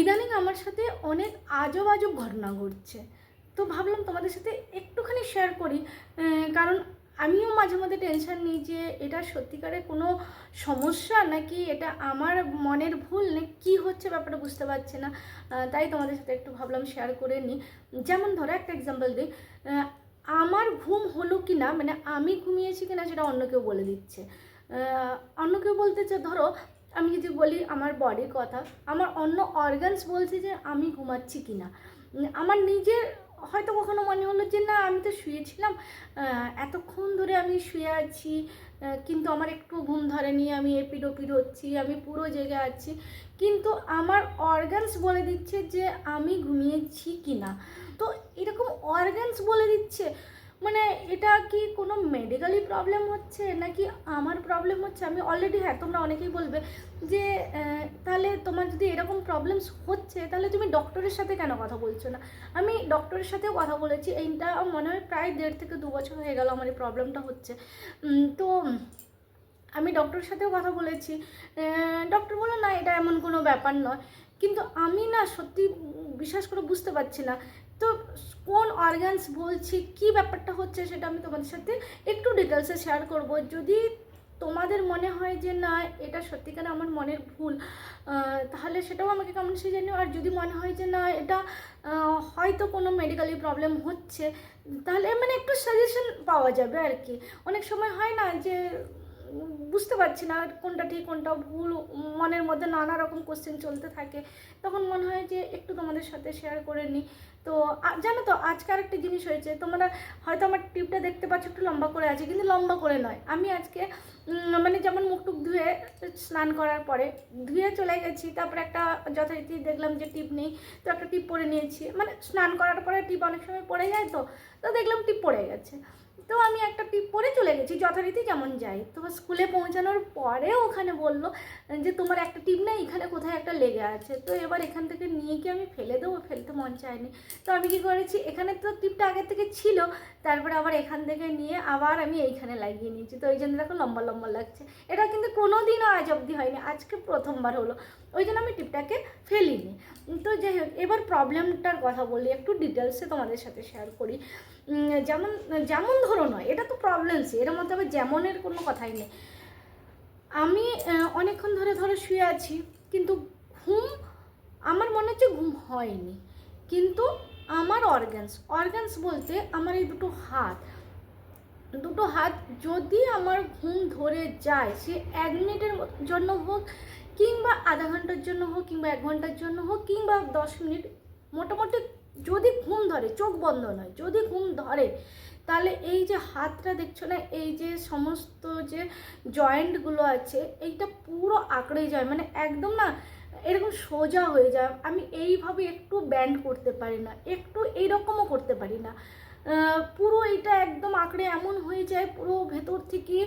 ইদানিং আমার সাথে অনেক আজব আজব ঘটনা ঘটছে। তো ভাবলাম তোমাদের সাথে একটুখানি শেয়ার করি। কারণ আমিও মাঝে মধ্যে টেনশন নিই যে এটা সত্যিকারের কোনো সমস্যা, নাকি এটা আমার মনের ভুল, না কী হচ্ছে ব্যাপারটা বুঝতে পারছি না। তাই তোমাদের সাথে একটু ভাবলাম শেয়ার করে নিই। যেমন ধরো একটা এক্সাম্পল দিই। আমার ঘুম হলো কি না, মানে আমি ঘুমিয়েছি কি না সেটা অন্য কেউ বলে দিচ্ছে। অন্য কেউ বলতে ধরো আমি যদি বলি আমার বডির কথা, আমার অন্য অর্গানস বলছে যে আমি ঘুমাচ্ছি কি না। আমার নিজের হয়তো কখনো মনে হলো যে না, আমি তো শুয়েছিলাম, এতক্ষণ ধরে আমি শুয়ে আছি, কিন্তু আমার একটু ঘুম ধরেনি, আমি এপিড ওপিড হচ্ছি, আমি পুরো জেগে আছি, কিন্তু আমার অর্গানস বলে দিচ্ছে যে আমি ঘুমিয়েছি কি না। তো এরকম অর্গানস বলে দিচ্ছে, মানে এটা কি কোনো মেডিকেলি প্রবলেম হচ্ছে নাকি আমার প্রবলেম হচ্ছে? আমি অলরেডি, হ্যাঁ তোমরা অনেকেই বলবে যে তাহলে তোমার যদি এরকম প্রবলেমস হচ্ছে তাহলে তুমি ডক্টরের সাথে কেন কথা বলছো না? আমি ডক্টরের সাথেও কথা বলেছি, এইটা মনে হয় প্রায় 1.5 থেকে 2 বছর হয়ে গেল আমার এই প্রবলেমটা হচ্ছে। তো আমি ডক্টরের সাথেও কথা বলেছি। ডক্টর বললো না, এটা এমন কোনো ব্যাপার নয়। কিন্তু আমি না সত্যি বিশ্বাস করে বুঝতে পারছি না। তো কোন অর্গানস বলছি, কি ব্যাপারটা হচ্ছে, সেটা আমি তোমাদের সাথে একটু ডিটেলসে শেয়ার করব। যদি তোমাদের মনে হয় যে না এটা সত্যিকার আমার মনের ভুল, তাহলে সেটাও আমাকে কমেন্টসে জানিও। আর যদি মনে হয় যে না এটা হয়তো কোনো মেডিকেলি প্রবলেম হচ্ছে, তাহলে মানে একটু সাজেশন পাওয়া যাবে আর কি। অনেক সময় হয় না যে বুঝতে পারছি না কোনটা ঠিক কোনটা ভুল, মনের মধ্যে নানা রকম কোশ্চেন চলতে থাকে, তখন মনে হয় যে একটু তোমাদের সাথে শেয়ার করে নিই। তো জানো তো আজকে আরেকটা জিনিস হয়েছে, তোমরা হয়তো আমার টিপটা দেখতে পাচ্ছ একটু লম্বা করে আছে, কিন্তু লম্বা করে নয়। আমি আজকে মানে যেমন মুখ টুক ধুয়ে স্নান করার পরে ধুয়ে চলে গেছি, তারপরে একটা যথারীতি দেখলাম যে টিপ নেই, তো একটা টিপ পরে নিয়েছি। মানে স্নান করার পরে টিপ অনেক সময় পড়ে যায়, তো দেখলাম টিপ পড়ে গেছে। তো আমি একটা টিপ পরে চলে গেছি যথারীতি যেমন যাই। তো স্কুলে পৌঁছানোর পরে ওখানে বলল যে তোমার একটা টিপ না এখানে কোথায় একটা লেগে আছে, তো এবার এখান থেকে নিয়ে কি আমি ফেলে দেবো? ফেলতে মন চায়নি। তো আমি কি করেছি, এখানে তো টিপটা আগের থেকে ছিল, তারপরে আবার এখান থেকে নিয়ে আবার আমি এইখানে লাগিয়ে নিয়েছি। তো ওই জন্য দেখো লম্বা লম্বা লাগছে। এটা কিন্তু কোনো দিনও আজ অবধি হয়নি, আজকে প্রথমবার হলো। ওই জন্য আমি টিপটাকে ফেলিনি। তো যাই হোক, এবার প্রবলেমটার কথা বলি, একটু ডিটেলসে তোমাদের সাথে শেয়ার করি। যেমন যেমন ধরো নয়, এটা তো প্রবলেমসই, এর মধ্যে আবার যেমনের কোনো কথাই নেই। আমি অনেকক্ষণ ধরে শুয়ে আছি, কিন্তু ঘুম আমার মনে হচ্ছে ঘুম হয়নি। কিন্তু আমার অর্গানস বলতে আমার এই দুটো হাত যদি আমার ঘুম ধরে যায়, সে 1 মিনিটের জন্য হোক, কিংবা আধা ঘন্টার জন্য হোক, কিংবা 1 ঘন্টার জন্য হোক, কিংবা 10 মিনিট, মোটামুটি যদি ঘুম ধরে, চোখ বন্ধ নয়, যদি ঘুম ধরে, তাহলে এই যে হাতটা দেখছো না, এই যে সমস্ত যে জয়েন্টগুলো আছে, এইটা পুরো আঁকড়ে যায়, মানে একদম না এরকম সোজা হয়ে যায়। আমি এইভাবে একটু ব্যান্ড করতে পারি না, একটু এইরকমও করতে পারি না। পুরো এটা একদম আঁকড়ে এমন হয়ে যায় পুরো ভেতর থেকে,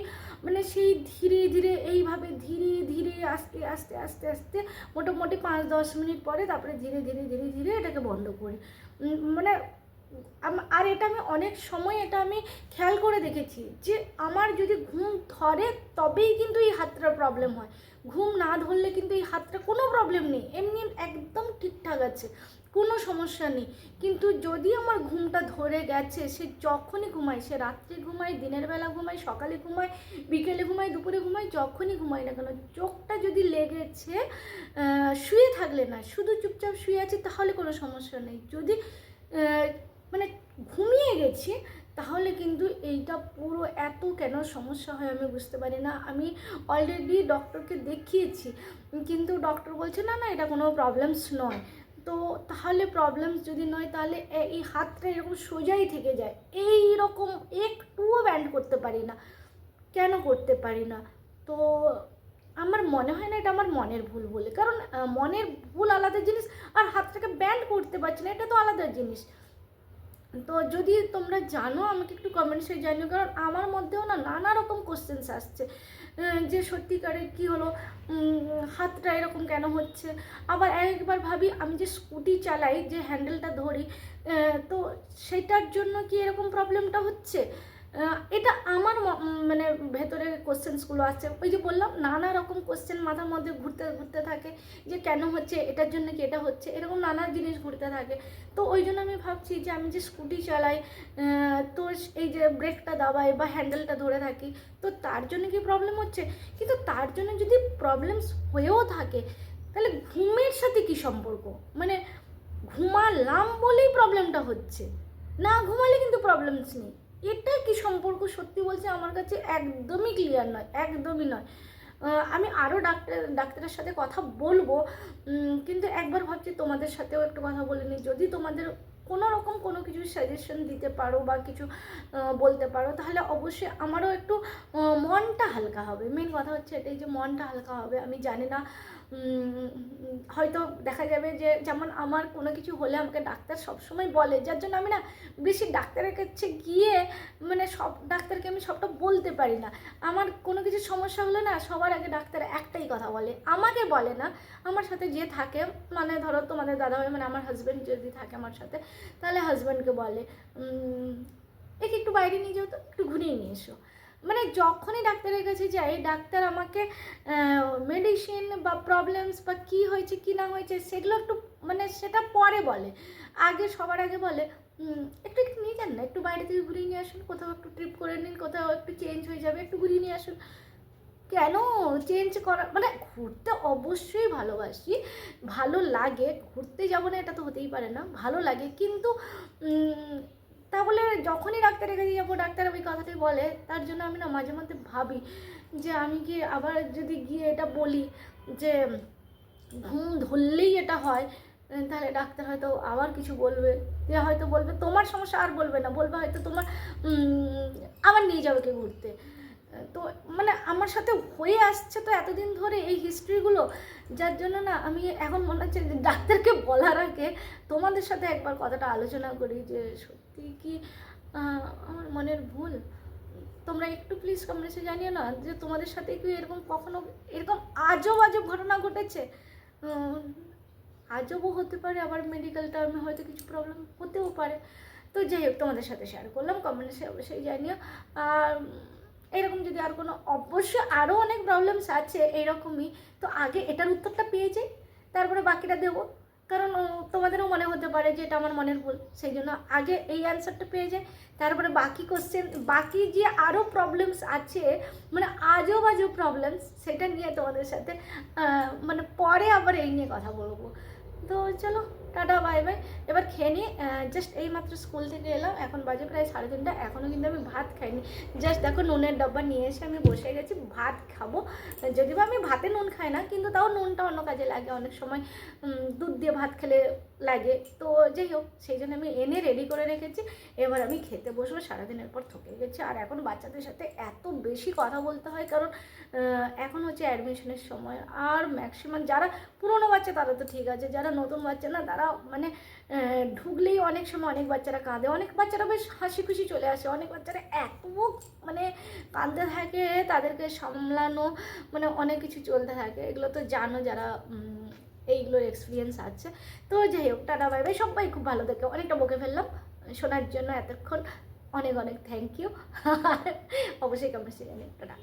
মানে সেই ধীরে ধীরে এইভাবে ধীরে ধীরে আস্তে আস্তে আস্তে আস্তে মোটামুটি 5-10 মিনিট পরে তারপরে ধীরে ধীরে ধীরে ধীরে এটাকে বন্ধ করি। মানে আর এটা আমি অনেক সময় এটা আমি খেয়াল করে দেখেছি যে আমার যদি ঘুম ধরে তবেই কিন্তু এই হাতটার প্রবলেম হয়। ঘুম না ধরলে কিন্তু এই হাতটা কোনো প্রবলেম নেই, এমনি একদম ঠিকঠাক আছে, কোনো সমস্যা নেই। কিন্তু যদি আমার ঘুমটা ধরে গেছে, সে যখনই ঘুমায়, সে রাত্রে ঘুমায়, দিনের বেলা ঘুমায়, সকালে ঘুমায়, বিকেলে ঘুমায়, দুপুরে ঘুমায়, যখনই ঘুমায় না কেন, চোখটা যদি লেগেছে, শুয়ে থাকলে না, শুধু চুপচাপ শুয়ে আছি তাহলে কোনো সমস্যা নেই। যদি মানে ঘুমিয়ে গেছি তাহলে কিন্তু এইটা পুরো এত কেন সমস্যা হয় আমি বুঝতে পারি না। আমি অলরেডি ডক্টরকে দেখিয়েছি, কিন্তু ডক্টর বলছে না না এটা কোনো প্রবলেমস নয়। তো তাহলে প্রবলেমস যদি নয়, তাহলে এই হাতটা এরকম সোজাই থেকে যায়, এই রকম একটুও ব্যান্ড করতে পারি না। কেন করতে পারি না? তো আমার মনে হয় না এটা আমার মনের ভুল বলে, কারণ মনের ভুল আলাদা জিনিস, আর হাতটাকে ব্যান্ড করতে পারছি না এটা তো আলাদা জিনিস। তো যদি তোমরা জানো আমাকে একটু কমেন্টসে জানিও, কারণ আমার মধ্যেও না নানা রকম কোশ্চেন্স আসছে যে সত্যিকারের কী হলো, হাতটা এরকম কেন হচ্ছে। আবার একবার ভাবি আমি যে স্কুটি চালাই, যে হ্যান্ডেলটা ধরি, তো সেটার জন্য কি এরকম প্রবলেমটা হচ্ছে? এটা আমার মানে ভেতরে কোশ্চেন্সগুলো আসছে, ওই যে বললাম নানা রকম কোশ্চেন মাথার মধ্যে ঘুরতে ঘুরতে থাকে, যে কেন হচ্ছে, এটার জন্য কি এটা হচ্ছে, এরকম নানা জিনিস ঘুরতে থাকে। তো ওই জন্য আমি ভাবছি যে আমি যে স্কুটি চালাই, তো এই যে ব্রেকটা দাবাই বা হ্যান্ডেলটা ধরে থাকি, তো তার জন্য কি প্রবলেম হচ্ছে? কিন্তু তার জন্য যদি প্রবলেমস হয়েও থাকে, তাহলে ঘুমের সাথে কি সম্পর্ক? মানে ঘুমালাম বলেই প্রবলেমটা হচ্ছে, না ঘুমালে কিন্তু প্রবলেমস নেই, এটা কি সম্পর্ক? সত্যি বলছি আমার কাছে একদমই ক্লিয়ার নয়, একদমই নয়। আমি আরও ডাক্তারের সাথে কথা বলবো, কিন্তু একবার ভাবছি তোমাদের সাথেও একটু কথা বলে নিই, যদি তোমাদের কোনো রকম কোনো কিছু সাজেশন দিতে পারো বা কিছু বলতে পারো, তাহলে অবশ্যই আমারও একটু মনটা হালকা হবে। মেন কথা হচ্ছে এটাই যে মনটা হালকা হবে। আমি জানি না, হয়তো দেখা যাবে যে যেমন আমার কোনো কিছু হলে আমাকে ডাক্তার সবসময় বলে, যার জন্য আমি না বেশি ডাক্তারের কাছে গিয়ে মানে সব ডাক্তারকে আমি সবটা বলতে পারি না। আমার কোনো কিছু সমস্যা হলে না সবার আগে ডাক্তার একটাই কথা বলে, আমাকে বলে না, আমার সাথে যে থাকে, মানে ধরো তোমাদের দাদাভাই মানে আমার হাজব্যান্ড যদি থাকে আমার সাথে, তাহলে হাজব্যান্ডকে বলে একে একটু বাইরে নিয়ে যাও, তো একটু ঘুরিয়ে নিয়ে এসো। মানে যখনই ডাক্তারের কাছে যাই, ডাক্তার আমাকে মেডিসিন বা প্রবলেমস বা কী হয়েছে কী না হয়েছে সেগুলো একটু মানে সেটা পরে বলে, আগে সবার আগে বলে একটু একটু নিয়ে যান না, একটু বাইরে থেকে ঘুরিয়ে নিয়ে আসুন, কোথাও একটু ট্রিপ করে নিন, কোথাও একটু চেঞ্জ হয়ে যাবে, একটু ঘুরিয়ে নিয়ে আসুন। কেন চেঞ্জ করা, মানে ঘুরতে অবশ্যই ভালোবাসি, ভালো লাগে, ঘুরতে যাবো না এটা তো হতেই পারে না, ভালো লাগে, কিন্তু তাহলে যখনই ডাক্তারের কাছে যাবো ডাক্তার ওই কথাটাই বলে, তার জন্য আমি না মাঝে মধ্যে ভাবি যে আমি কি আবার যদি গিয়ে এটা বলি যে ঘুম ধরলেই এটা হয়, তাহলে ডাক্তার হয়তো আবার কিছু বলবে, যে হয়তো বলবে তোমার সমস্যা, আর বলবে না, বলবে হয়তো তোমার আবার নিয়ে যাবে কে ঘুরতে। তো মানে আমার সাথে হয়ে আসছে তো এতদিন ধরে এই হিস্ট্রিগুলো, যার জন্য না আমি এখন মনে হচ্ছে যে ডাক্তারকে বলার আগে তোমাদের সাথে একবার কথাটা আলোচনা করি যে সত্যি কি আমার মনের ভুল। তোমরা একটু প্লিজ কমেন্টসে জানিও না যে তোমাদের সাথে কি এরকম কখনো এরকম আজব আজব ঘটনা ঘটেছে। আজবও হতে পারে, আবার মেডিকেল টার্মে হয়তো কিছু প্রবলেম হতেও পারে। তো যাই হোক, তোমাদের সাথে শেয়ার করলাম, কমেন্টসে অবশ্যই জানিও। আর এরকম যদি আর কোনো, অবশ্যই আরও অনেক প্রবলেমস আছে এইরকমই, তো আগে এটার উত্তরটা পেয়ে যাই, তারপরে বাকিটা দেবো। কারণ তোমাদেরও মনে হতে পারে যে এটা আমার মনের ভুল, সেই জন্য আগে এই অ্যান্সারটা পেয়ে যাই, তারপরে বাকি কোশ্চেন, বাকি যে আরও প্রবলেমস আছে, মানে আজব আজব প্রবলেমস, সেটা নিয়ে তোমাদের সাথে মানে পরে আবার এই নিয়ে কথা বলবো। তো চলো, টাটা বাই বাই। এবার খেয়ে নিই, জাস্ট এই মাত্র স্কুল থেকে এলাম, এখন বাজে প্রায় 3:30, এখনও কিন্তু আমি ভাত খাইনি। জাস্ট দেখো নুনের ডাব্বা নিয়ে এসে আমি বসে গেছি, ভাত খাবো। যদিও আমি ভাতে নুন খাই না, কিন্তু তাও নুনটা অন্য কাজে লাগে, অনেক সময় দুধ দিয়ে ভাত খেলে লাগে। তো যাই হোক, সেই জন্য আমি এনে রেডি করে রেখেছি, এবার আমি খেতে বসবো। সারাদিনের পর থকে গেছি, আর এখন বাচ্চাদের সাথে এত বেশি কথা বলতে হয়, কারণ এখন হচ্ছে অ্যাডমিশনের সময়, আর ম্যাক্সিমাম যারা পুরনো বাচ্চা তারা তো ঠিক আছে, যারা নতুন বাচ্চা না, তারা মানে ঢুকলেই অনেক সময় অনেক বাচ্চারা কাঁদে, অনেক বাচ্চারা বেশ হাসি খুশি চলে আসে, অনেক বাচ্চারা এত মানে কাঁদতে থাকে, তাদেরকে সামলানো মানে অনেক কিছু চলতে থাকে, এগুলো তো জানো যারা এইগুলোর এক্সপিরিয়েন্স আছে। তো যাই হোক, টাটা বাই বাই, সবাই খুব ভালো থাকে। অনেকটা বকে ফেললাম, শোনার জন্য এতক্ষণ অনেক অনেক থ্যাংক ইউ। অবশ্যই কমেন্টে জানিও, টাটা।